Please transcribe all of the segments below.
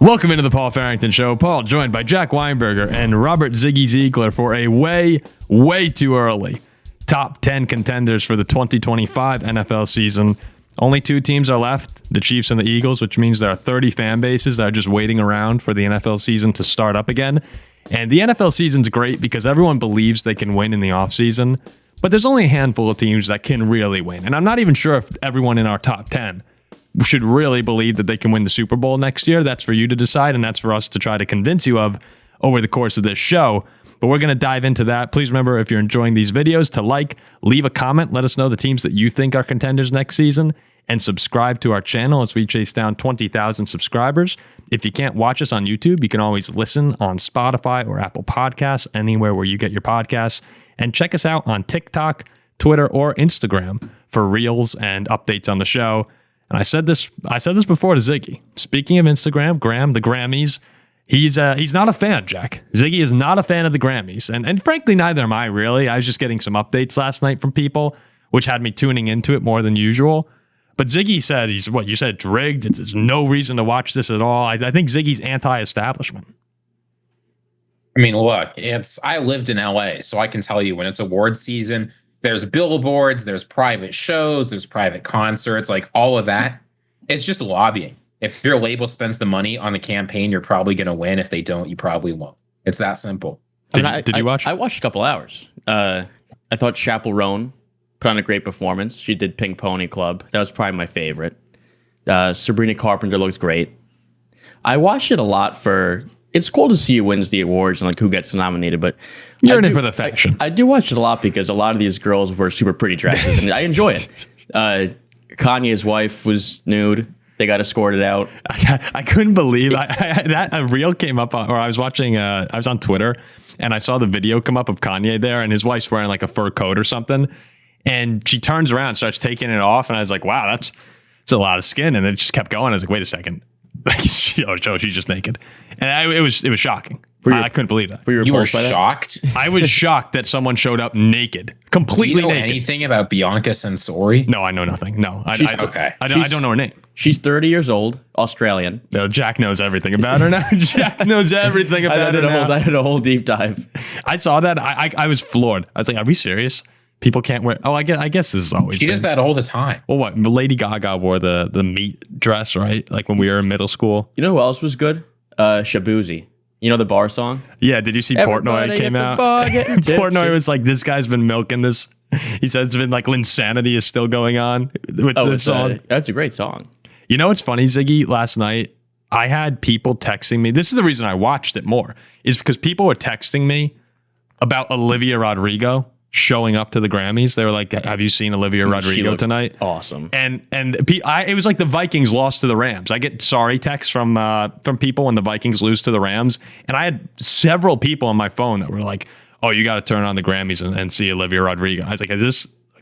Welcome into the Paul Farrington Show. Paul joined by Jack Weinberger and Robert Ziggy Ziegler for a way too early top 10 contenders for the 2025 NFL season. Only two teams are left, the Chiefs and the Eagles, which means there are 30 fan bases that are just waiting around for the NFL season to start up again. And the NFL season's great because everyone believes they can win in the offseason, but there's only a handful of teams that can really win. And I'm not even sure if everyone in our top 10 should really believe that they can win the Super Bowl next year. That's for you to decide, and that's for us to try to convince you of over the course of this show. But we're going to dive into that. Please remember, if you're enjoying these videos, to leave a comment, let us know the teams that you think are contenders next season, and subscribe to our channel as we chase down 20,000 subscribers. If you can't watch us on YouTube, you can always listen on Spotify or Apple Podcasts, anywhere where you get your podcasts. And check us out on TikTok, Twitter, or Instagram for reels and updates on the show. And I said this before to Ziggy. Speaking of Instagram, the Grammys, he's not a fan, Jack. Ziggy is not a fan of the Grammys. And frankly, neither am I, really. I was just getting some updates last night from people, which had me tuning into it more than usual. But Ziggy said you said it's rigged. There's no reason to watch this at all. I think Ziggy's anti-establishment. I mean, look, I lived in LA, so I can tell you when it's award season, there's billboards, there's private shows, there's private concerts, like all of that. It's just lobbying. If your label spends the money on the campaign, you're probably going to win. If they don't, you probably won't. It's that simple. Did you watch? I watched a couple hours. I thought Chappell Roan put on a great performance. She did Pink Pony Club. That was probably my favorite. Sabrina Carpenter looks great. I watched it a lot for... It's cool to see who wins the awards and like who gets nominated, but you're in it for the fashion. I do watch it a lot because a lot of these girls were super pretty dresses, and I enjoy it. Kanye's wife was nude. They got escorted out. I couldn't believe that a reel came up or I was watching. I was on Twitter and I saw the video come up of Kanye there, and his wife's wearing like a fur coat or something, and she turns around, starts taking it off, and I was like, wow, that's a lot of skin, and it just kept going. I was like, wait a second. She's just naked, and it was shocking. I couldn't believe that. You were shocked? I was shocked that someone showed up naked, completely naked. Do you know anything about Bianca Censori? No, I know nothing. No, I don't know her name. She's 30 years old, Australian. No, Jack knows everything about her now. Jack knows everything about her now. I did a whole deep dive. I saw that. I was floored. I was like, are we serious? People can't wear... Oh, I guess this is always... She does that all the time. Well, what? Lady Gaga wore the meat dress, right? Like when we were in middle school. You know who else was good? Shabuzi. You know the bar song? Yeah, did you see Portnoy came out? Portnoy was like, this guy's been milking this. He said it's been like Linsanity is still going on with this song. That's a great song. You know what's funny, Ziggy? Last night, I had people texting me. This is the reason I watched it more, is because people were texting me about Olivia Rodrigo showing up to the Grammys. They were like, have you seen Olivia Rodrigo tonight? Awesome. And it was like the Vikings lost to the Rams. I get sorry texts from people when the Vikings lose to the Rams. And I had several people on my phone that were like, oh, you got to turn on the Grammys and see Olivia Rodrigo. I was like,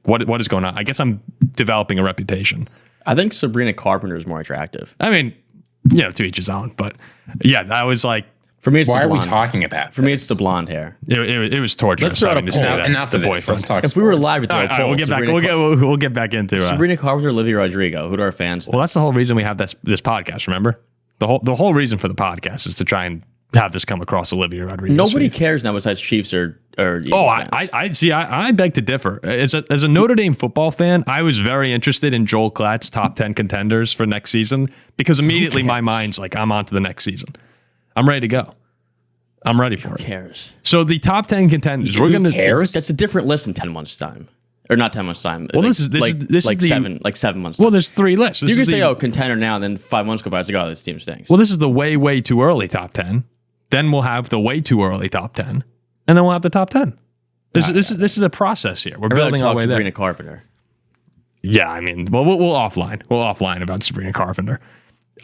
what is going on? I guess I'm developing a reputation. I think Sabrina Carpenter is more attractive. I mean, to each his own. But yeah, that was like, for me, it's why are we talking about? For me, it's the blonde hair. It was torturous. Let's throw out a poll. Enough of this. Let's talk. If we were live, we'll get back into Sabrina Carpenter, Olivia Rodrigo. Who do our fans think? Well, that's the whole reason we have this podcast. Remember, the whole reason for the podcast is to try and have this come across Olivia Rodrigo. Nobody cares now besides Chiefs or I see. I beg to differ. As a Notre Dame football fan, I was very interested in Joel Klatt's top 10 contenders for next season because immediately my mind's like, I'm on to the next season. I'm ready to go. I'm ready for it. Who cares? So the top 10 contenders. Who cares? That's a different list in 10 months' time. Or not 10 months' time. Well, this is 7 months. Well, there's 3 lists. You can say, contender now, and then 5 months go by. It's like, this team stinks. Well, this is the way too early top 10. Then we'll have the way too early top 10. And then we'll have the top 10. This is a process here. We're building our way there. Sabrina Carpenter. Yeah, I mean, we'll offline. We'll offline about Sabrina Carpenter.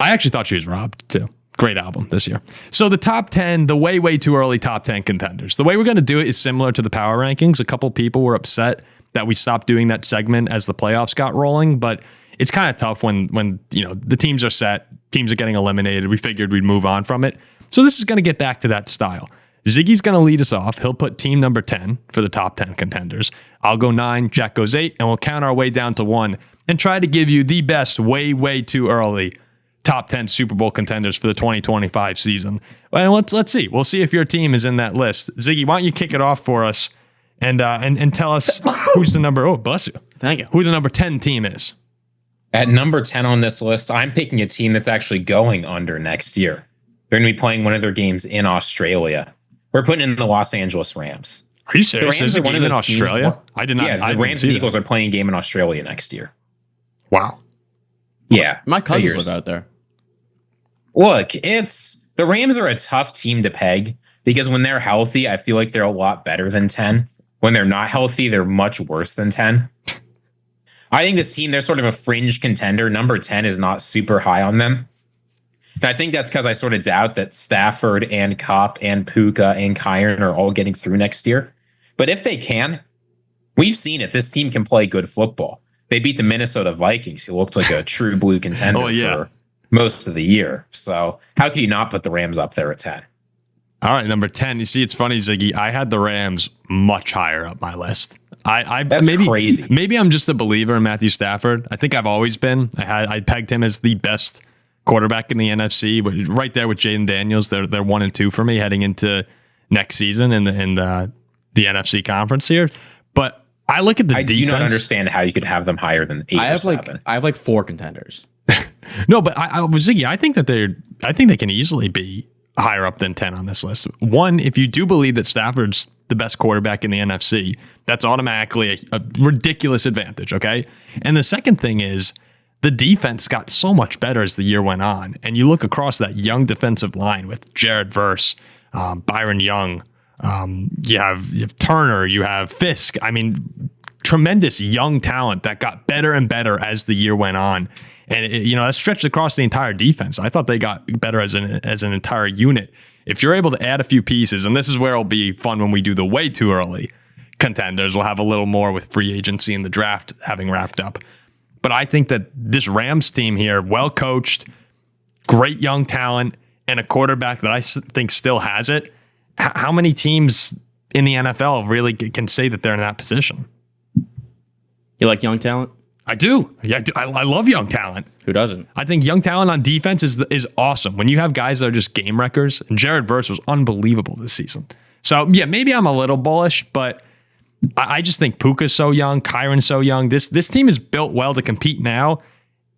I actually thought she was robbed, too. Great album this year. So the top 10, the way too early top 10 contenders. The way we're going to do it is similar to the power rankings. A couple people were upset that we stopped doing that segment as the playoffs got rolling, but it's kind of tough when the teams are set, teams are getting eliminated. We figured we'd move on from it. So this is going to get back to that style. Ziggy's going to lead us off. He'll put team number 10 for the top 10 contenders. I'll go 9, Jack goes 8, and we'll count our way down to 1 and try to give you the best way too early top 10 Super Bowl contenders for the 2025 season. And let's see. We'll see if your team is in that list. Ziggy, why don't you kick it off for us and tell us who's the number. Oh, bless you. Thank you. Who the number 10 team is. At number 10 on this list, I'm picking a team that's actually going under next year. They're going to be playing one of their games in Australia. We're putting in the Los Angeles Rams. Are you serious? The Rams are one of those Australia? I did not. Yeah, the Rams and Eagles are playing a game in Australia next year. Wow. Yeah. My cousins live out there. Look, the Rams are a tough team to peg because when they're healthy, I feel like they're a lot better than 10. When they're not healthy, they're much worse than 10. I think this team, they're sort of a fringe contender. Number 10 is not super high on them. And I think that's because I sort of doubt that Stafford and Kopp and Puka and Kyron are all getting through next year. But if they can, we've seen it. This team can play good football. They beat the Minnesota Vikings, who looked like a true blue contender for most of the year. So how can you not put the Rams up there at 10? All right, number 10. You see, it's funny, Ziggy. I had the Rams much higher up my list. That's crazy. Maybe I'm just a believer in Matthew Stafford. I think I've always been. I pegged him as the best quarterback in the NFC, but right there with Jayden Daniels. They're 1 and 2 for me heading into next season in the NFC conference here. But I look at the defense. I do not understand how you could have them higher than 8 or 7. I have like 4 contenders. No, but Ziggy, I think they can easily be higher up than 10 on this list. One, if you do believe that Stafford's the best quarterback in the NFC, that's automatically a ridiculous advantage, okay? And the second thing is the defense got so much better as the year went on. And you look across that young defensive line with Jared Verse, Byron Young, you have Turner, you have Fisk. I mean, tremendous young talent that got better and better as the year went on. And that stretched across the entire defense. I thought they got better as an entire unit. If you're able to add a few pieces, and this is where it'll be fun when we do the way too early contenders, we'll have a little more with free agency and the draft having wrapped up. But I think that this Rams team here, well coached, great young talent, and a quarterback that I think still has it. How many teams in the NFL really can say that they're in that position? You like young talent? I do. Yeah, I love young talent. Who doesn't? I think young talent on defense is awesome. When you have guys that are just game wreckers, and Jared Verse was unbelievable this season. So, yeah, maybe I'm a little bullish, but I just think Puka's so young, Kyron's so young. This team is built well to compete now.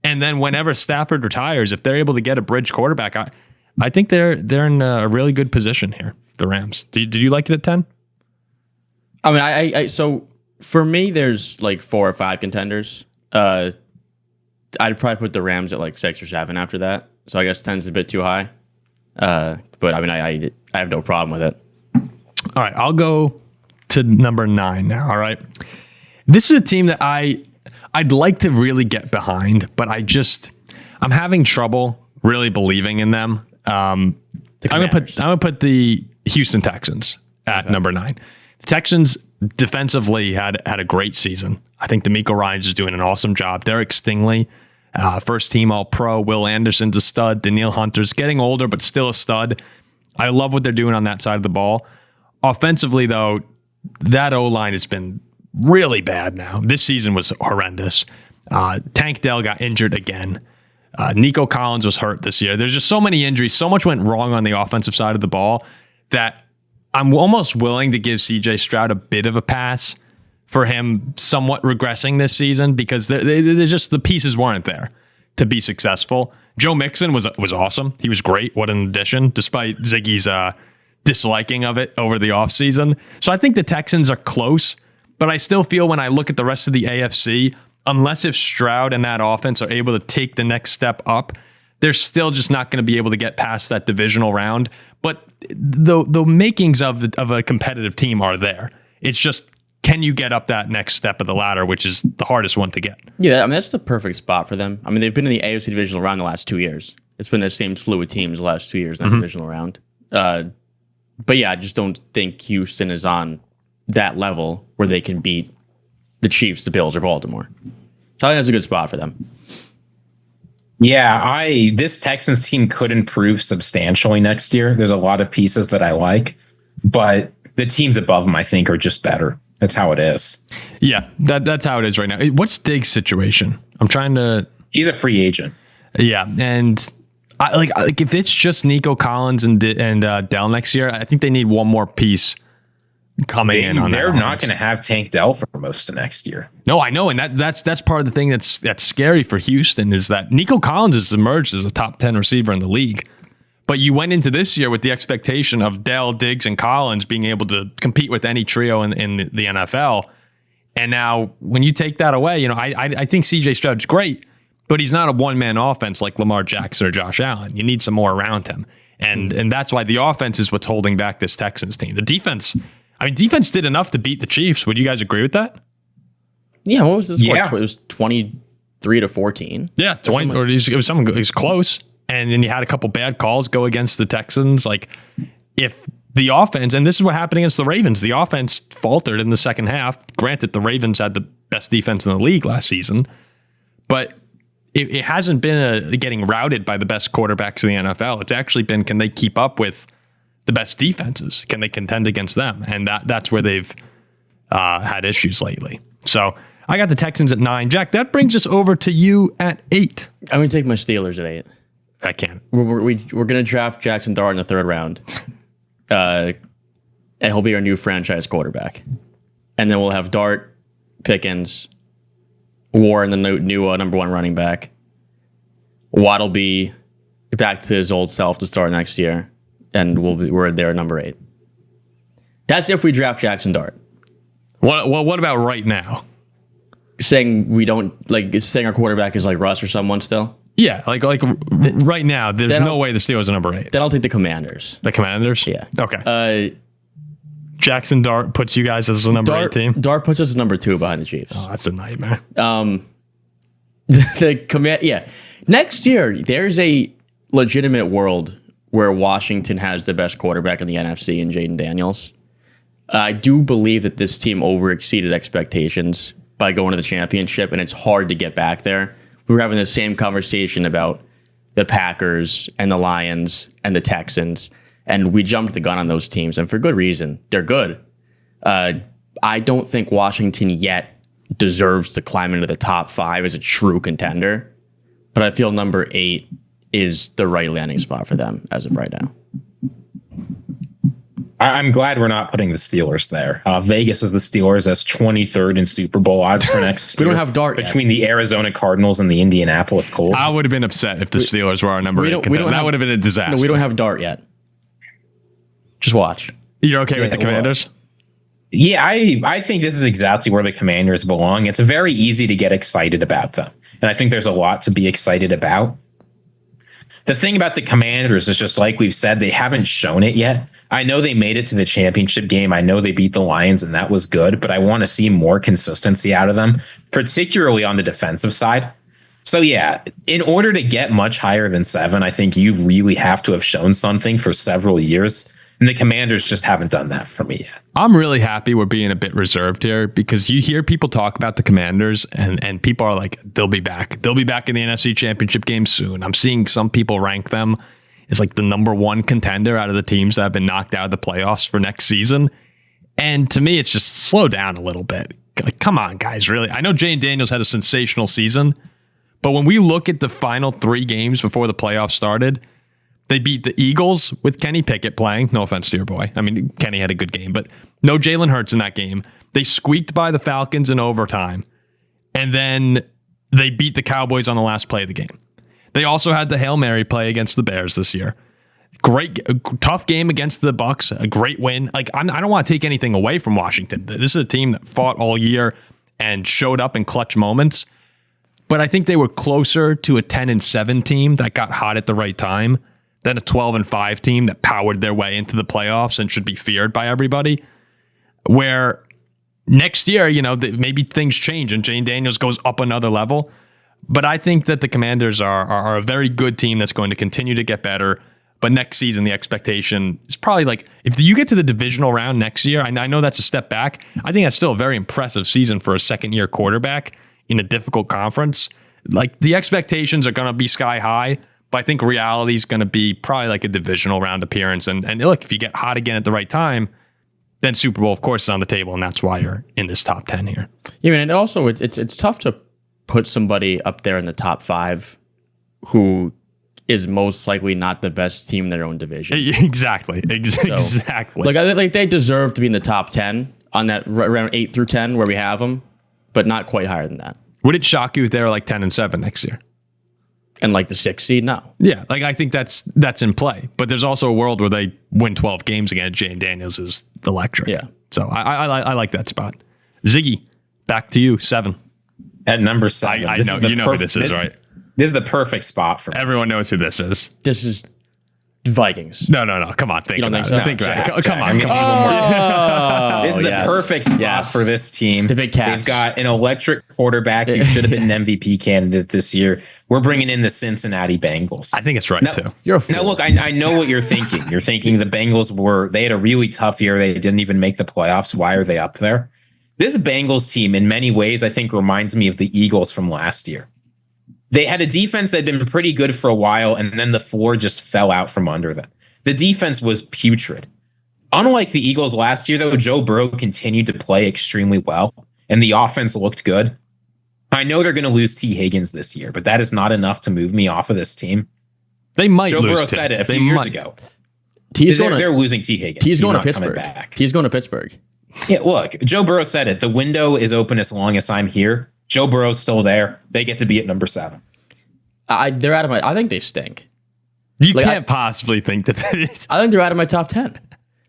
And then whenever Stafford retires, if they're able to get a bridge quarterback, I think they're in a really good position here, the Rams. Did you like it at 10? I mean, so for me, there's like 4 or 5 contenders. I'd probably put the Rams at like 6 or 7 after that. So I guess 10's a bit too high. But I mean, I have no problem with it. All right, I'll go to number 9 now. All right, this is a team that I'd like to really get behind, but I'm having trouble really believing in them. I'm gonna put the Houston Texans at number 9. The Texans defensively had a great season. I think DeMeco Ryans is doing an awesome job. Derek Stingley, first team All-Pro. Will Anderson's a stud. Danielle Hunter's getting older, but still a stud. I love what they're doing on that side of the ball. Offensively, though, that O-line has been really bad now. This season was horrendous. Tank Dell got injured again. Nico Collins was hurt this year. There's just so many injuries. So much went wrong on the offensive side of the ball that I'm almost willing to give CJ Stroud a bit of a pass for him somewhat regressing this season because they're just the pieces weren't there to be successful. Joe Mixon was awesome. He was great. What an addition, despite Ziggy's disliking of it over the offseason. So I think the Texans are close, but I still feel when I look at the rest of the AFC, unless if Stroud and that offense are able to take the next step up, they're still just not going to be able to get past that divisional round. But the makings of a competitive team are there. It's just, can you get up that next step of the ladder, which is the hardest one to get? Yeah, I mean, that's the perfect spot for them. I mean, they've been in the AFC divisional round the last 2 years. It's been the same slew of teams the last 2 years in that divisional round. But yeah, I just don't think Houston is on that level where they can beat the Chiefs, the Bills, or Baltimore. So I think that's a good spot for them. Yeah, this Texans team could improve substantially next year. There's a lot of pieces that I like, but the teams above them, I think, are just better. That's how it is. Yeah, that's how it is right now. What's Diggs' situation? I'm trying to... He's a free agent. Yeah, and Like if it's just Nico Collins and Dell next year, I think they need one more piece coming in on that. They're not going to have Tank Dell for most of next year. No, I know, and that's part of the thing that's scary for Houston is that Nico Collins has emerged as a top 10 receiver in the league. But you went into this year with the expectation of Dell, Diggs, and Collins being able to compete with any trio in the NFL. And now when you take that away, I think CJ Stroud's great, but he's not a one-man offense like Lamar Jackson or Josh Allen. You need some more around him. And that's why the offense is what's holding back this Texans team. The defense did enough to beat the Chiefs. Would you guys agree with that? Yeah, what was the score? Yeah. It was 23-14. Yeah, 20 or it was close. And then you had a couple bad calls go against the Texans. Like if the offense, and this is what happened against the Ravens, the offense faltered in the second half. Granted, the Ravens had the best defense in the league last season, but it hasn't been getting routed by the best quarterbacks in the NFL. It's actually been, can they keep up with the best defenses? Can they contend against them? And that's where they've had issues lately. So I got the Texans at 9. Jack, that brings us over to you at 8. I'm going to take my Steelers at 8. I can't. We're going to draft Jackson Dart in the 3rd round. And he'll be our new franchise quarterback. And then we'll have Dart, Pickens, Warren, the new number 1 running back. Watt will be back to his old self to start next year. And we're there at number 8. That's if we draft Jackson Dart. What about right now? Saying we don't, saying our quarterback is like Russ or someone still? Yeah, like right now, there's no way the Steelers are number 8. Then I'll take the Commanders. The Commanders? Yeah. Okay. Jackson Dart puts you guys as the number 8 team? Dart puts us as number 2 behind the Chiefs. Oh, that's a nightmare. Next year, there's a legitimate world where Washington has the best quarterback in the NFC in Jayden Daniels. I do believe that this team overexceeded expectations by going to the championship, and it's hard to get back there. We were having the same conversation about the Packers and the Lions and the Texans, and we jumped the gun on those teams, and for good reason. They're good. I don't think Washington yet deserves to climb into the top 5 as a true contender, but I feel number 8 is the right landing spot for them as of right now. I'm glad we're not putting the Steelers there. Vegas is the Steelers as 23rd in Super Bowl odds for next We year. don't have Dart between yet. the Arizona Cardinals and the Indianapolis Colts. I would have been upset if the Steelers were our number 8 contender. That would have been a disaster. No, we don't have Dart yet. Just watch. You're okay with the Commanders? Yeah, I think this is exactly where the Commanders belong. It's very easy to get excited about them. And I think there's a lot to be excited about. The thing about the Commanders is just like we've said, they haven't shown it yet. I know they made it to the championship game. I know they beat the Lions and that was good, but I want to see more consistency out of them, particularly on the defensive side. So yeah, in order to get much higher than 7, I think you really have to have shown something for several years. And the Commanders just haven't done that for me yet. I'm really happy we're being a bit reserved here because you hear people talk about the Commanders and people are like, they'll be back. They'll be back in the NFC Championship game soon. I'm seeing some people rank them as like the number 1 contender out of the teams that have been knocked out of the playoffs for next season. And to me, it's just slow down a little bit. Like, come on, guys, really. I know Jayden Daniels had a sensational season, but when we look at the final 3 games before the playoffs started, they beat the Eagles with Kenny Pickett playing. No offense to your boy. I mean, Kenny had a good game, but no Jalen Hurts in that game. They squeaked by the Falcons in overtime, and then they beat the Cowboys on the last play of the game. They also had the Hail Mary play against the Bears this year. Tough game against the Bucs, a great win. Like I don't want to take anything away from Washington. This is a team that fought all year and showed up in clutch moments, but I think they were closer to a 10-7 team that got hot at the right time than a 12-5 team that powered their way into the playoffs and should be feared by everybody. Where next year, maybe things change and Jayden Daniels goes up another level. But I think that the Commanders are a very good team that's going to continue to get better. But next season, the expectation is probably like, if you get to the divisional round next year, I know that's a step back. I think that's still a very impressive season for a second-year quarterback in a difficult conference. Like, the expectations are going to be sky high, but I think reality is going to be probably like a divisional round appearance. And look, if you get hot again at the right time, then Super Bowl, of course, is on the table, and that's why you're in this top 10 here. Yeah, and also it's tough to put somebody up there in the top 5 who is most likely not the best team in their own division. Exactly. Exactly. Like they deserve to be in the top 10 on that around 8 through 10 where we have them, but not quite higher than that. Would it shock you if they were like 10-7 next year? And like the 6th seed, no. Yeah, like I think that's in play. But there's also a world where they win 12 games again. Jayden Daniels is electric. Yeah. So I like that spot. Ziggy, back to you, 7. At number 7. I know you know who this is, right? This is the perfect spot for me. Everyone knows who this is. This is Vikings. No. Come on, think You don't about think it. so? Think about it. Jack, Come I on. mean, This is the perfect spot for this team. The big Cats. They've got an electric quarterback who should have been an MVP candidate this year. We're bringing in the Cincinnati Bengals. I think it's right, too. You're a fool. Now, look, I know what you're thinking. You're thinking the Bengals they had a really tough year. They didn't even make the playoffs. Why are they up there? This Bengals team, in many ways, I think reminds me of the Eagles from last year. They had a defense that had been pretty good for a while, and then the floor just fell out from under them. The defense was putrid. Unlike the Eagles last year, though, Joe Burrow continued to play extremely well, and the offense looked good. I know they're going to lose T. Higgins this year, but that is not enough to move me off of this team. They might Joe lose Burrow T. said it a They few years might. ago. They're losing T. Higgins. T's going to not coming Pittsburgh. back. T's going to Pittsburgh. Yeah, look, Joe Burrow said it. The window is open as long as I'm here. Joe Burrow's still there. They get to be at number 7. They're out of my. I think they stink. You can't possibly think that. I think they're out of my top 10.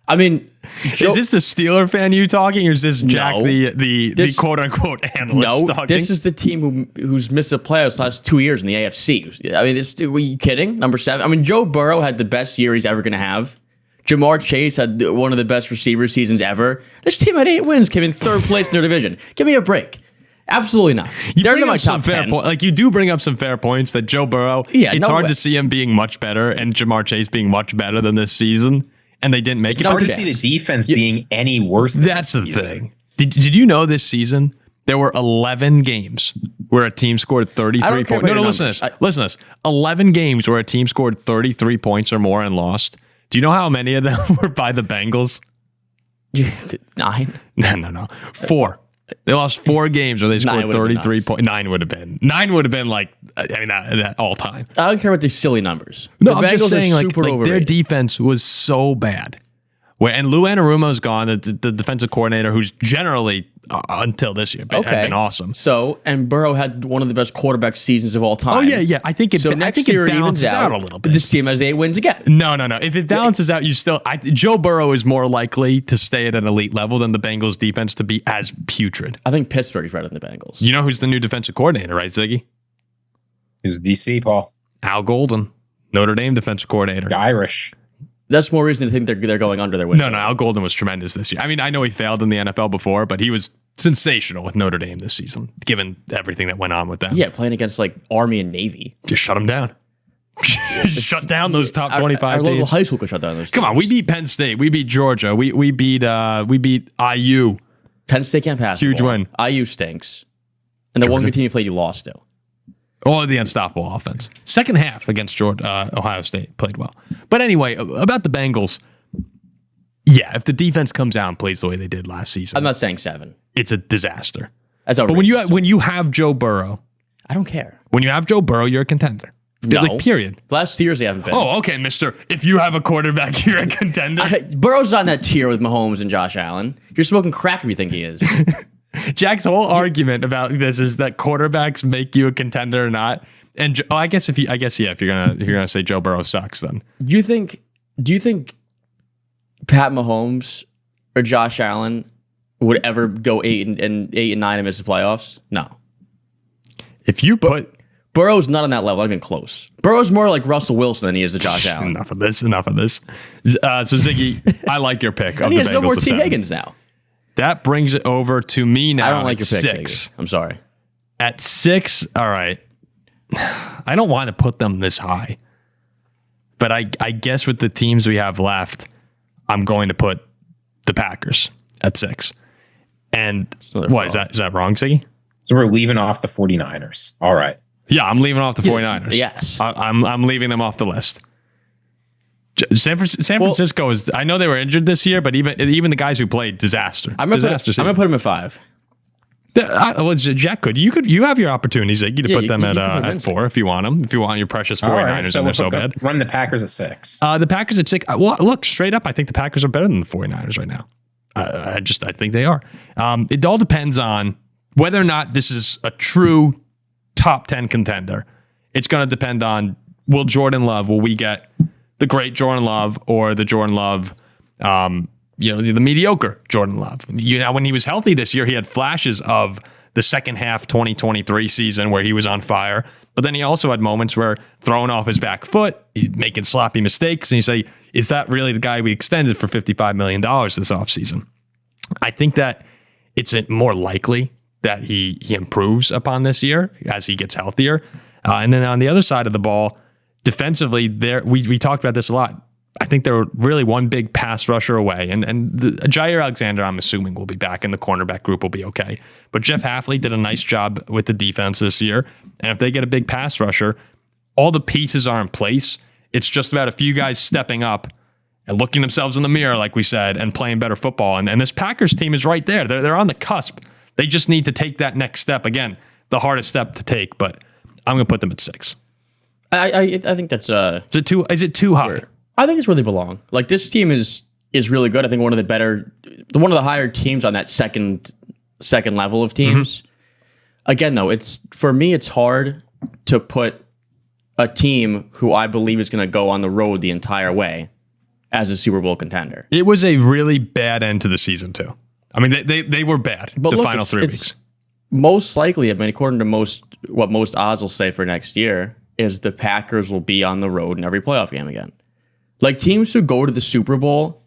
I mean, Is this the Steeler fan you talking, or is this Jack, No. the quote unquote analyst talking? This is the team who's missed the playoffs the last 2 years in the AFC. I mean, were you kidding? Number 7. I mean, Joe Burrow had the best year he's ever going to have. Jamar Chase had one of the best receiver seasons ever. This team had 8 wins, came in 3rd place in their division. Give me a break. Absolutely not. They're in my top 10. Like you do bring up some fair points that Joe Burrow. Yeah, it's no hard way. to see him being much better and Jamar Chase being much better than this season, and they didn't make It's it. hard to see the defense being any worse than That's this the season. thing. Did you know this season there were 11 games where a team scored 33 I don't care points? about No, your listen to numbers. this. Listen to this. 11 games where a team scored 33 points or more and lost. Do you know how many of them were by the Bengals? 9. No. 4. They lost 4 games where they 9 scored would have been 33 nuts. points. 9 would have been. 9 would have been like, I mean, that all time. I don't care about these silly numbers. No, the I'm Bengals just saying, are like super their overrated. defense was so bad. And Lou Anarumo's gone, the defensive coordinator, who's generally, until this year, had been awesome. So, and Burrow had one of the best quarterback seasons of all time. Oh, yeah. I think it balances out a little bit. This team has 8 wins again. No. If it balances out, Joe Burrow is more likely to stay at an elite level than the Bengals defense to be as putrid. I think Pittsburgh is better than the Bengals. You know who's the new defensive coordinator, right, Ziggy? Who's DC, Paul? Al Golden, Notre Dame defensive coordinator. The Irish. That's more reason to think they're going under their win. No, Al Golden was tremendous this year. I mean, I know he failed in the NFL before, but he was sensational with Notre Dame this season, given everything that went on with them. Yeah, playing against like Army and Navy. Just shut them down. Shut down those top 25 our local teams. high school could shut down those Come on, we beat Penn State. We beat Georgia. We beat IU. Penn State can't pass. Huge win. IU stinks. And the one good team you played, you lost to. Oh, the unstoppable offense. Second half against Georgia, Ohio State played well. But anyway, about the Bengals. Yeah, if the defense comes out and plays the way they did last season, I'm not saying 7. it's a disaster. That's But outrageous. when you have Joe Burrow, I don't care. when you have Joe Burrow, you're a contender. No. Like, period. Last 2 years they haven't been. Oh, okay, mister. If you have a quarterback, you're a contender. Burrow's not in that tier with Mahomes and Josh Allen. You're smoking crack if you think he is. Jack's whole argument about this is that quarterbacks make you a contender or not. And I guess if you're gonna say Joe Burrow sucks, then Do you think Pat Mahomes or Josh Allen would ever go 8 and 9 and miss the playoffs? No. if you put Burrow's not on that level, not even close. Burrow's more like Russell Wilson than he is to Josh Allen. enough of this. So Ziggy, I like your pick of And the he has Bengals no more to T. 7. Higgins now. That brings it over to me now. I don't like your at pick. 6. Ziggy. I'm sorry. At 6, all right. I don't want to put them this high, but I guess with the teams we have left, I'm going to put the Packers at 6. And what is that? Is that wrong, Ziggy? So we're leaving off the 49ers. All right. Yeah, I'm leaving off the 49ers. Yes. I'm leaving them off the list. San Francisco is. I know they were injured this year, but even the guys who played, disaster. I'm gonna disaster. put him at 5. Jack you have your opportunities, Ziggy, to put them at 4 if you want them. If you want your precious 49ers, right, so and they're so bad. Run the Packers at 6. The Packers at 6. Well, look, straight up, I think the Packers are better than the 49ers right now. I think they are. It all depends on whether or not this is a true top 10 contender. It's going to depend on will we get the great Jordan Love or the Jordan Love, the mediocre Jordan Love. When he was healthy this year, he had flashes of the second half 2023 season where he was on fire. But then he also had moments where throwing off his back foot, making sloppy mistakes. And you say, is that really the guy we extended for $55 million this offseason? I think that it's more likely that he improves upon this year as he gets healthier. And then on the other side of the ball, defensively, we talked about this a lot. I think they're really one big pass rusher away. And Jair Alexander, I'm assuming, will be back, and the cornerback group will be okay. But Jeff Hafley did a nice job with the defense this year. And if they get a big pass rusher, all the pieces are in place. It's just about a few guys stepping up and looking themselves in the mirror, like we said, and playing better football. And this Packers team is right there. They're on the cusp. They just need to take that next step. Again, the hardest step to take, but I'm going to put them at 6. I think that's Is it too high? I think it's where they belong. Like, this team is really good. I think one of the higher teams on that second level of teams. Mm-hmm. Again, though, for me it's hard to put a team who I believe is going to go on the road the entire way as a Super Bowl contender. It was a really bad end to the season too. I mean, they were bad but final 3 weeks. Most likely, I mean, according to what most odds will say for next year, is the Packers will be on the road in every playoff game again. Like, teams who go to the Super Bowl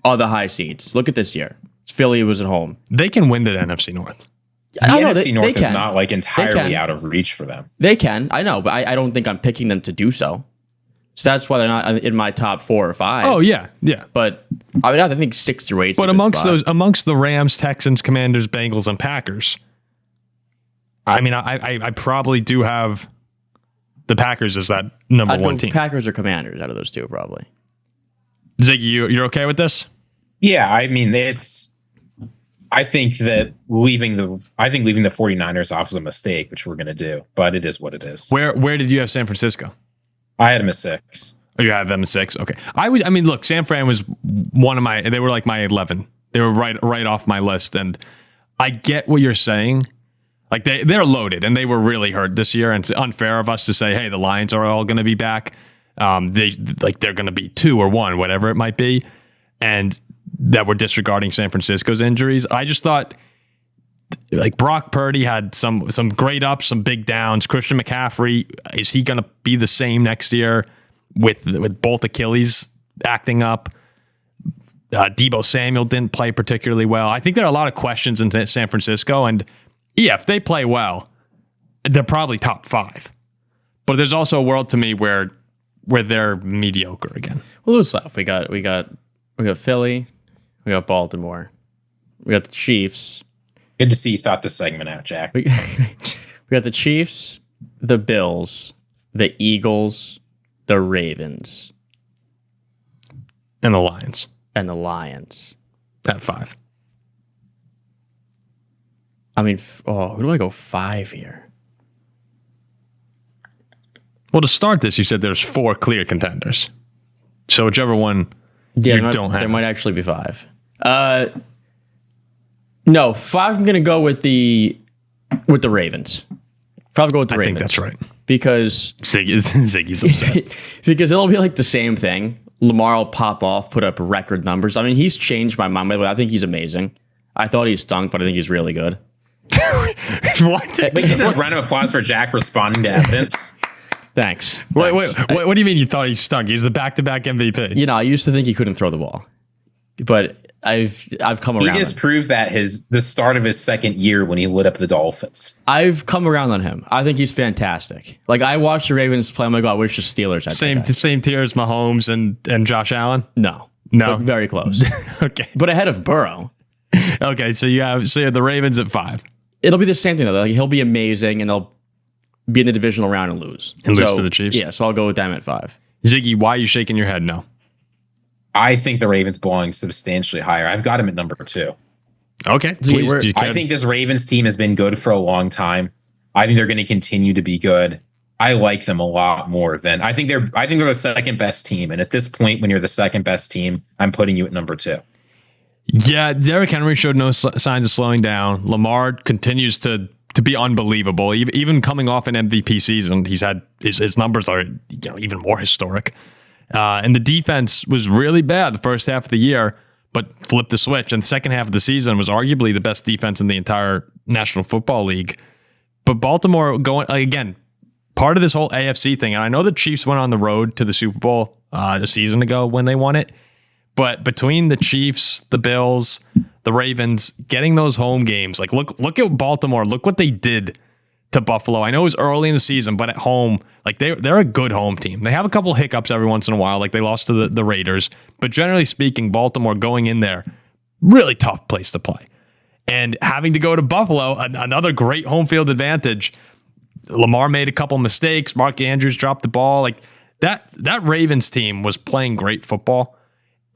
are the high seeds. Look at this year. Philly was at home. They can win the NFC North. The NFC North is not like entirely out of reach for them. They can. I know, but I don't think I'm picking them to do so. So that's why they're not in my top 4 or 5. Oh, yeah. But I think 6 through 8. But amongst the Rams, Texans, Commanders, Bengals, and Packers, I mean, I probably do have the Packers as that number 1 team. Packers or Commanders out of those two, probably. Ziggy, you're okay with this? Yeah, I mean, I think that leaving the 49ers off is a mistake, which we're going to do, but it is what it is. Where did you have San Francisco? I had them at 6. Oh, you had them at 6? Okay. Look, San Fran was they were like my 11. They were right off my list, and I get what you're saying. Like, they're loaded, and they were really hurt this year, and it's unfair of us to say, hey, the Lions are all going to be back. They're going to be 2 or 1, whatever it might be, and that we're disregarding San Francisco's injuries. I just thought, like, Brock Purdy had some great ups, some big downs. Christian McCaffrey, is he going to be the same next year with both Achilles acting up? Deebo Samuel didn't play particularly well. I think there are a lot of questions in San Francisco, and yeah, if they play well, they're probably top 5. But there's also a world to me where they're mediocre again. Well, who's left? We got Philly, we got Baltimore, we got the Chiefs. Good to see you thought this segment out, Jack. We got the Chiefs, the Bills, the Eagles, the Ravens, and the Lions. At 5. I mean, who do I go 5 here? Well, to start this, you said there's 4 clear contenders. So whichever one don't have. There might actually be 5. No, 5 I'm going to go with the Ravens. Probably go with the Ravens. I think that's right. Because Ziggy's upset. Because it'll be like the same thing. Lamar will pop off, put up record numbers. I mean, he's changed my mind. I think he's amazing. I thought he stunk, but I think he's really good. What? We get a round of applause for Jack responding to evidence. Thanks. Wait, what do you mean you thought he stunk? He was the back-to-back MVP. You know, I used to think he couldn't throw the ball, but I've come around. He just proved that the start of his second year when he lit up the Dolphins. I've come around on him. I think he's fantastic. Like, I watched the Ravens play. I'm like, I wish the Steelers had same tier as Mahomes and Josh Allen. No, but very close. Okay, but ahead of Burrow. Okay, so you have the Ravens at 5. It'll be the same thing though. Like, he'll be amazing, and they'll be in the divisional round and lose. Lose to the Chiefs. Yeah, so I'll go with them at 5. Ziggy, why are you shaking your head no? I think the Ravens belong substantially higher. I've got him at number 2. Okay. I think this Ravens team has been good for a long time. I think they're going to continue to be good. I like them a lot more than I think they're the second best team. And at this point, when you're the second best team, I'm putting you at number 2. Yeah, Derrick Henry showed no signs of slowing down. Lamar continues to be unbelievable. Even coming off an MVP season, he's had his numbers are even more historic. And the defense was really bad the first half of the year, but flipped the switch. And the second half of the season was arguably the best defense in the entire National Football League. But Baltimore going again, part of this whole AFC thing, and I know the Chiefs went on the road to the Super Bowl a season ago when they won it. But between the Chiefs, the Bills, the Ravens, getting those home games, like look at Baltimore. Look what they did to Buffalo. I know it was early in the season, but at home, like they're a good home team. They have a couple hiccups every once in a while, like they lost to the Raiders. But generally speaking, Baltimore going in there, really tough place to play. And having to go to Buffalo, another great home field advantage. Lamar made a couple mistakes. Mark Andrews dropped the ball. Like that Ravens team was playing great football.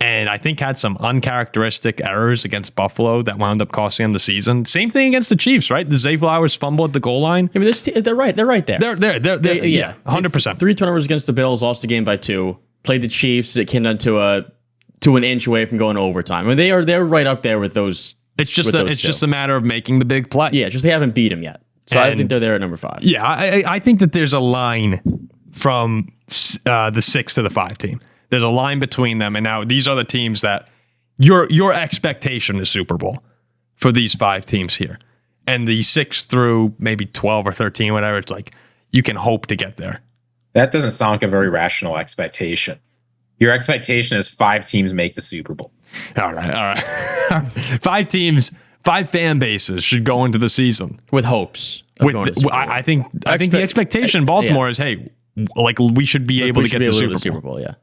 And I think had some uncharacteristic errors against Buffalo that wound up costing them the season. Same thing against the Chiefs, right? The Zay Flowers fumble at the goal line. I mean, they're right there. They're yeah, 100%. 3 turnovers against the Bills, lost the game by 2. Played the Chiefs. It came down to an inch away from going to overtime. I mean, they're right up there with those. It's just a matter of making the big play. Yeah, just they haven't beat them yet. So I think they're there at number 5. Yeah, I think that there's a line from the 6 to the 5 team. There's a line between them, and now these are the teams that your expectation is Super Bowl for these 5 teams here. And the 6 through maybe 12 or 13, whatever, it's like you can hope to get there. That doesn't sound like a very rational expectation. Your expectation is 5 teams make the Super Bowl. All right. 5 teams, 5 fan bases should go into the season with hopes. I think the expectation in Baltimore is, hey, like we should be able to get to the Super Bowl. Yeah.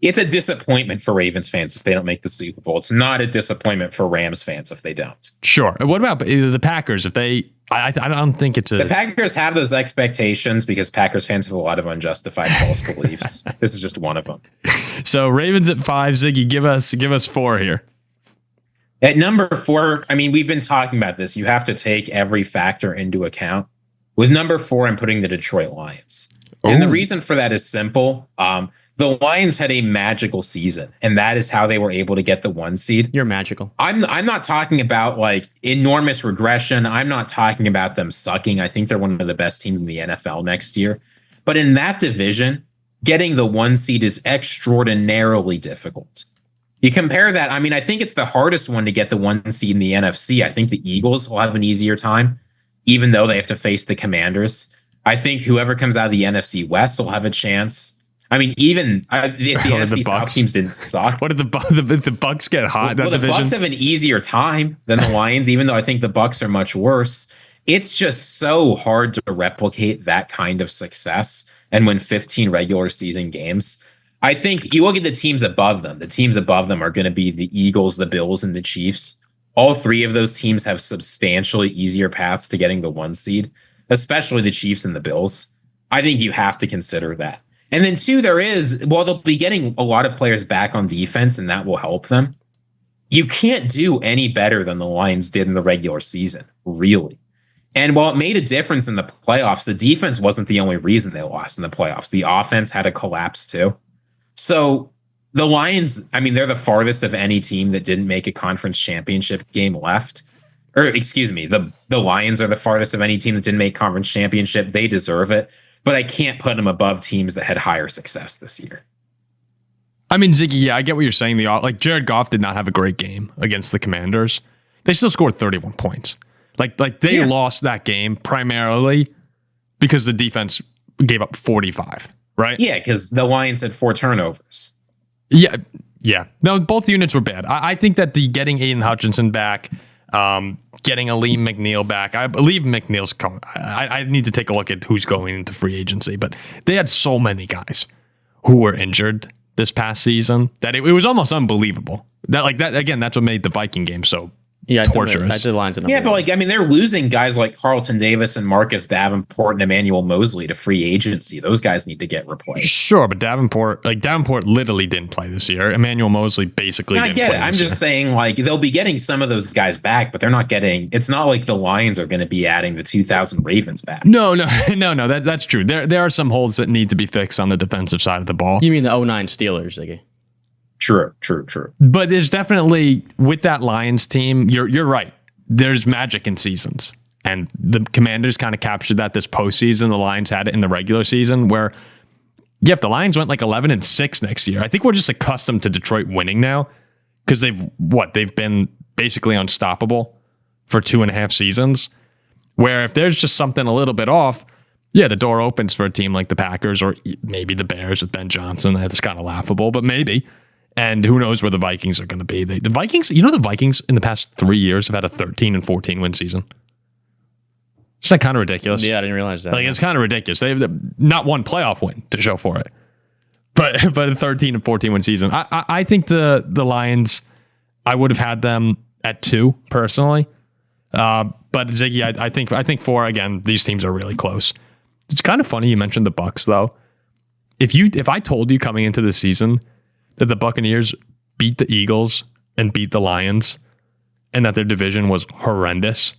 It's a disappointment for Ravens fans if they don't make the Super Bowl. It's not a disappointment for Rams fans if they don't. Sure. What about the Packers? If they, I don't think it's a. The Packers have those expectations because Packers fans have a lot of unjustified false beliefs. This is just one of them. So Ravens at 5. Ziggy, give us 4 here. At number 4, I mean, we've been talking about this. You have to take every factor into account. With number 4, I'm putting the Detroit Lions. Ooh. And the reason for that is simple. The Lions had a magical season, and that is how they were able to get the 1 seed. You're magical. I'm not talking about like enormous regression. I'm not talking about them sucking. I think they're one of the best teams in the NFL next year. But in that division, getting the 1 seed is extraordinarily difficult. You compare that. I mean, I think it's the hardest one to get the 1 seed in the NFC. I think the Eagles will have an easier time, even though they have to face the Commanders. I think whoever comes out of the NFC West will have a chance. I mean, even the NFC South teams didn't suck. What did the Bucs get hot? Well, the Bucs have an easier time than the Lions, even though I think the Bucs are much worse. It's just so hard to replicate that kind of success and win 15 regular season games. I think you look at the teams above them. The teams above them are going to be the Eagles, the Bills, and the Chiefs. All 3 of those teams have substantially easier paths to getting the 1 seed, especially the Chiefs and the Bills. I think you have to consider that. And then 2, they'll be getting a lot of players back on defense, and that will help them. You can't do any better than the Lions did in the regular season, really. And while it made a difference in the playoffs, the defense wasn't the only reason they lost in the playoffs. The offense had a collapse too. So the Lions, I mean, they're the farthest of any team that didn't make a conference championship game left. Or excuse me, the Lions are the farthest of any team that didn't make conference championship. They deserve it. But I can't put them above teams that had higher success this year. I mean, Ziggy, yeah, I get what you're saying. Like Jared Goff did not have a great game against the Commanders. They still scored 31 points. Like they lost that game primarily because the defense gave up 45, right? Yeah, because the Lions had 4 turnovers. Yeah. No, both units were bad. I think that the getting Aiden Hutchinson back, getting Aleem McNeil back. I believe McNeil's coming. I need to take a look at who's going into free agency, but they had so many guys who were injured this past season that it was almost unbelievable. That again, that's what made the Viking game so Yeah, torturous. I did Lions at number Yeah, but one. like, I mean, they're losing guys like Carlton Davis and Marcus Davenport and Emmanuel Mosley to free agency. Those guys need to get replaced. Sure, but Davenport literally didn't play this year. Emmanuel Mosley basically I didn't get play it. I'm this just saying, like, they'll be getting some of those guys back, but they're not getting. It's not like the Lions are going to be adding the 2000 Ravens back. No. That's true. There are some holes that need to be fixed on the defensive side of the ball. You mean the 09 Steelers, Ziggy? True. But there's definitely, with that Lions team, you're right. There's magic in seasons. And the Commanders kind of captured that this postseason. The Lions had it in the regular season where, yeah, if the Lions went like 11-6 next year, I think we're just accustomed to Detroit winning now because they've been basically unstoppable for 2.5 seasons. Where if there's just something a little bit off, yeah, the door opens for a team like the Packers or maybe the Bears with Ben Johnson. That's kind of laughable, but maybe. And who knows where the Vikings are going to be. The Vikings, the Vikings in the past 3 years have had a 13-14 win season. Isn't that kind of ridiculous? Yeah, I didn't realize that. Like, it's kind of ridiculous. They have not one playoff win to show for it. But a 13-14 win season. I think the Lions, I would have had them at 2 personally. But Ziggy, I think 4, again, these teams are really close. It's kind of funny you mentioned the Bucs though. If I told you coming into the season that the Buccaneers beat the Eagles and beat the Lions and that their division was horrendous,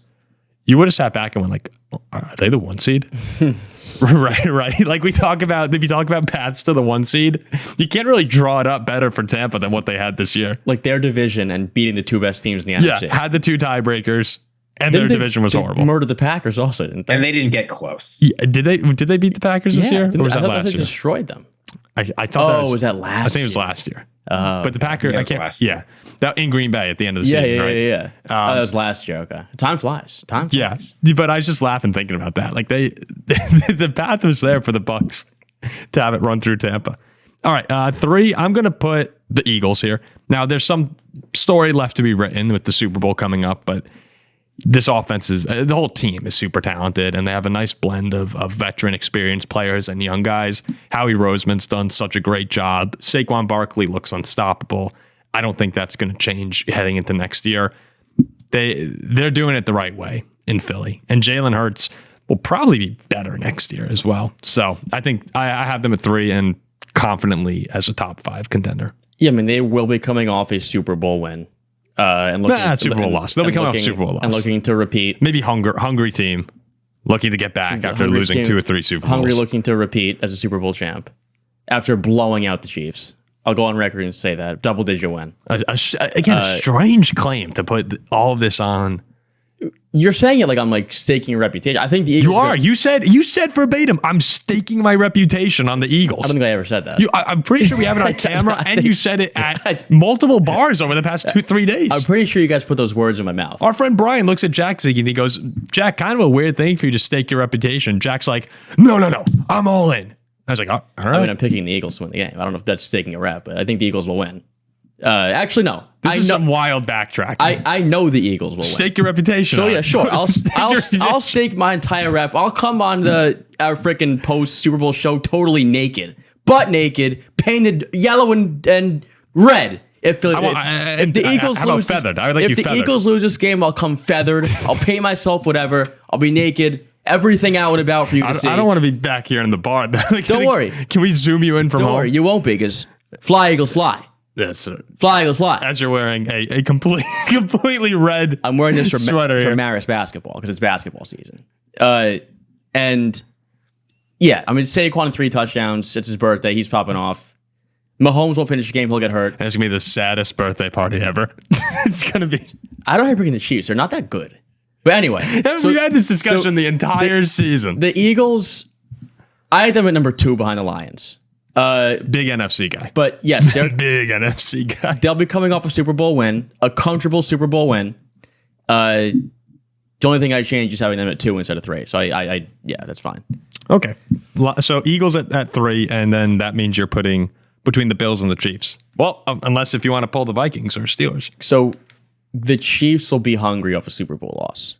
you would have sat back and went like, are they the 1 seed? right. Like we talk about paths to the 1 seed. You can't really draw it up better for Tampa than what they had this year. Like their division and beating the 2 best teams in the NFC. Yeah, had the 2 tiebreakers and Didn't their division was they horrible. Murdered the Packers also, didn't they? And they didn't get close. Yeah, did they beat the Packers this year? Or was I that thought last they year? destroyed them. I thought Was that last? I think it was year? last year. But the Packers, it was last year. that in Green Bay at the end of the season, right? Yeah. That was last year. Okay, time flies. Yeah, but I was just laughing thinking about that. Like the path was there for the Bucs to have it run through Tampa. All right, 3. I'm gonna put the Eagles here. Now there's some story left to be written with the Super Bowl coming up, but this offense is the whole team is super talented, and they have a nice blend of veteran, experienced players and young guys. Howie Roseman's done such a great job. Saquon Barkley looks unstoppable. I don't think that's going to change heading into next year. They're doing it the right way in Philly, and Jalen Hurts will probably be better next year as well. So I think I have them at 3 and confidently as a top 5 contender. Yeah, I mean they will be coming off a Super Bowl win. And looking Super Bowl loss. They'll be coming off Super Bowl loss. And looking to repeat. Maybe hungry team looking to get back after losing 2 or 3 Super Bowls. Hungry looking to repeat as a Super Bowl champ after blowing out the Chiefs. I'll go on record and say that. Double-digit win. A strange claim to put all of this on. You're saying it like I'm like staking a reputation. I think the Eagles. You are. You said verbatim, I'm staking my reputation on the Eagles. I don't think I ever said that. I'm pretty sure we have it on camera, and you said it at multiple bars over the past 2-3 days. I'm pretty sure you guys put those words in my mouth. Our friend Brian looks at Jack Ziggy and he goes, Jack, kind of a weird thing for you to stake your reputation. Jack's like, no, I'm all in. I was like, all right. I mean, I'm picking the Eagles to win the game. I don't know if that's staking a rep, but I think the Eagles will win. Actually, no. This is some wild backtracking. I know the Eagles will win. Stake your reputation. So yeah, sure. I'll stake my entire rep. I'll come on our freaking post Super Bowl show totally naked, butt naked, painted yellow and red. If the Eagles lose, feathered? I would like if the Eagles lose this game, I'll come feathered. I'll paint myself whatever. I'll be naked. Everything out and about for you to see. I don't want to be back here in the bar. Don't worry. Can we zoom you in from home? Don't worry. You won't be because fly Eagles fly. That's it. Fly Eagles fly. As you're wearing a completely red I'm wearing this for sweater Maris basketball because it's basketball season. And yeah, I mean Saquon 3 touchdowns. It's his birthday. He's popping off. Mahomes won't finish the game. He'll get hurt. And it's gonna be the saddest birthday party ever. It's gonna be. I don't know how you're bringing the Chiefs. They're not that good. But anyway, we've had this discussion the entire season. The Eagles, I had them at number 2 behind the Lions. Big NFC guy. But yes, they're big NFC guy. They'll be coming off a Super Bowl win, a comfortable Super Bowl win. The only thing I changed is having them at 2 instead of 3. So yeah, that's fine. Okay. So Eagles at 3, and then that means you're putting between the Bills and the Chiefs. Well, unless if you want to pull the Vikings or Steelers. So the Chiefs will be hungry off a Super Bowl loss.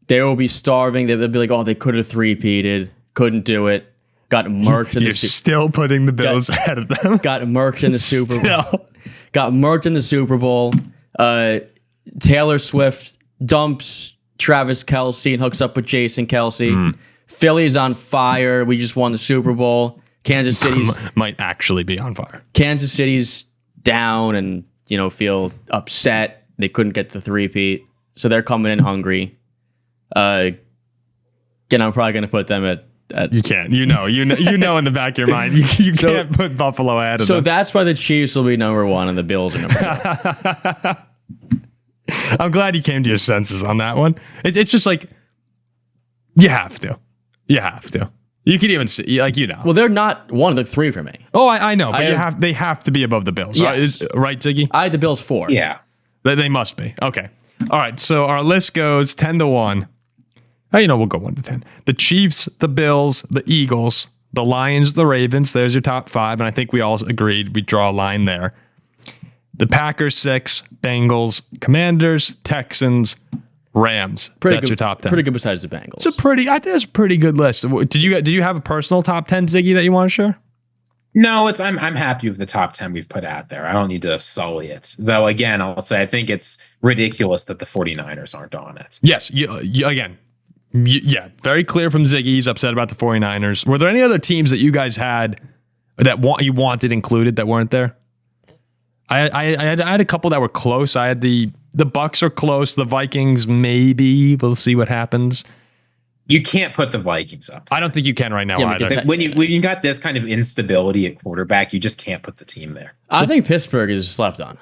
They will be starving. They'll be like, oh, they could have 3-peated, couldn't do it. Got murked in the Super Bowl. Still putting the Bills ahead of them. Got murked in the Super Bowl. Got murked in the Super Bowl. Taylor Swift dumps Travis Kelce and hooks up with Jason Kelce. Philly's on fire. We just won the Super Bowl. Kansas City's might actually be on fire. Kansas City's down and feel upset. They couldn't get the three-peat, so they're coming in hungry. Again, I'm probably going to put them at. You can't. You know in the back of your mind. You can't put Buffalo ahead of them. So that's why the Chiefs will be number 1 and the Bills are number 2. I'm glad you came to your senses on that one. It's just like you have to. You have to. You can even see, Well, they're not one of the 3 for me. Oh, I know, but they have to be above the Bills. Yes. Right, Ziggy? I had the Bills 4. Yeah. They must be. Okay. All right. So our list goes 10-1. We'll go 1-10. The Chiefs, the Bills, the Eagles, the Lions, the Ravens. There's your top 5. And I think we all agreed we draw a line there. The Packers 6, Bengals, Commanders, Texans, Rams. That's your top 10. Pretty good besides the Bengals. I think it's a pretty good list. Did you have a personal top 10, Ziggy, that you want to share? No, I'm happy with the top 10 we've put out there. I don't need to sully it. Though, again, I'll say I think it's ridiculous that the 49ers aren't on it. Yes. Very clear from Ziggy. He's upset about the 49ers. Were there any other teams that you guys had that you wanted included that weren't there? I had a couple that were close. I had the Bucs are close. The Vikings, maybe. We'll see what happens. You can't put the Vikings up. I don't think you can right now either. When you got this kind of instability at quarterback, you just can't put the team there. I think Pittsburgh is slept on.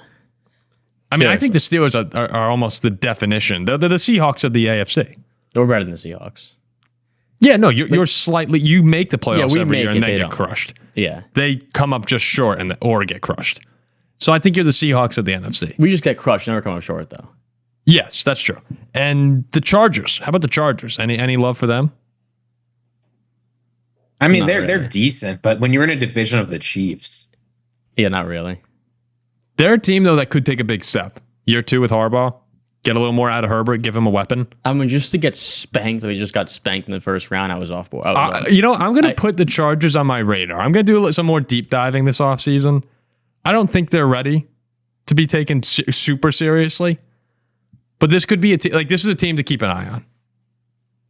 I mean, I think the Steelers are almost the definition. They're the Seahawks of the AFC. They're better than the Seahawks. Yeah, no, you're slightly. You make the playoffs every year and they get crushed. Yeah, they come up just short or get crushed. So I think you're the Seahawks of the NFC. We just get crushed, never come up short though. Yes, that's true. And the Chargers. How about the Chargers? Any love for them? I mean, they're decent, but when you're in a division of the Chiefs, yeah, not really. They're a team though that could take a big step. Year 2 with Harbaugh, get a little more out of Herbert, give him a weapon. I mean, just to get spanked, they just got spanked in the first round. I was off board. I'm going to put the Chargers on my radar. I'm going to do some more deep diving this offseason. I don't think they're ready to be taken super seriously. But this could be this is a team to keep an eye on.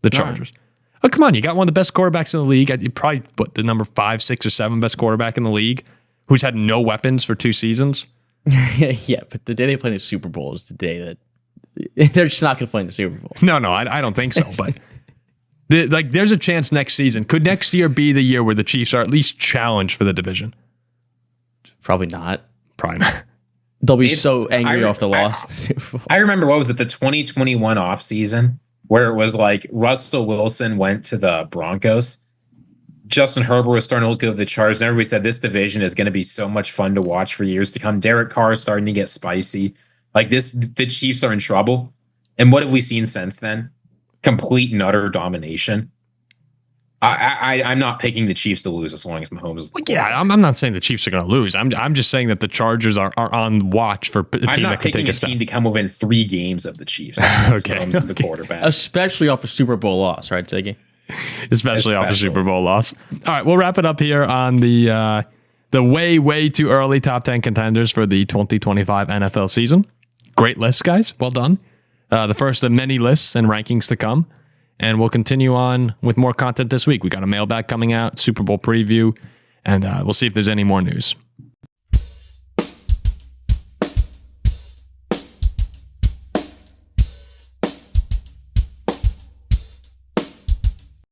The Chargers. Right. Oh, come on. You got one of the best quarterbacks in the league. You probably the number 5, 6, or 7 best quarterback in the league who's had no weapons for 2 seasons. Yeah, but the day they play the Super Bowl is the day that they're just not going to play in the Super Bowl. No, I don't think so. But there's a chance next season. Could next year be the year where the Chiefs are at least challenged for the division? Probably not. Probably not. They'll be so angry off the loss. I remember, what was it, the 2021 offseason, where it was like Russell Wilson went to the Broncos. Justin Herbert was starting to look over the Chargers, and everybody said this division is going to be so much fun to watch for years to come. Derek Carr is starting to get spicy. The Chiefs are in trouble. And what have we seen since then? Complete and utter domination. I'm not picking the Chiefs to lose as long as Mahomes is. I'm not saying the Chiefs are going to lose. I'm just saying that the Chargers are on watch for a team that can take a step. I'm not picking a team to come within 3 games of the Chiefs. Okay. Mahomes is the quarterback. Especially off a Super Bowl loss, right, Ziggy? Especially off a Super Bowl loss. All right, we'll wrap it up here on the way too early top 10 contenders for the 2025 NFL season. Great list, guys. Well done. The first of many lists and rankings to come. And we'll continue on with more content this week. We got a mailbag coming out, Super Bowl preview, and we'll see if there's any more news.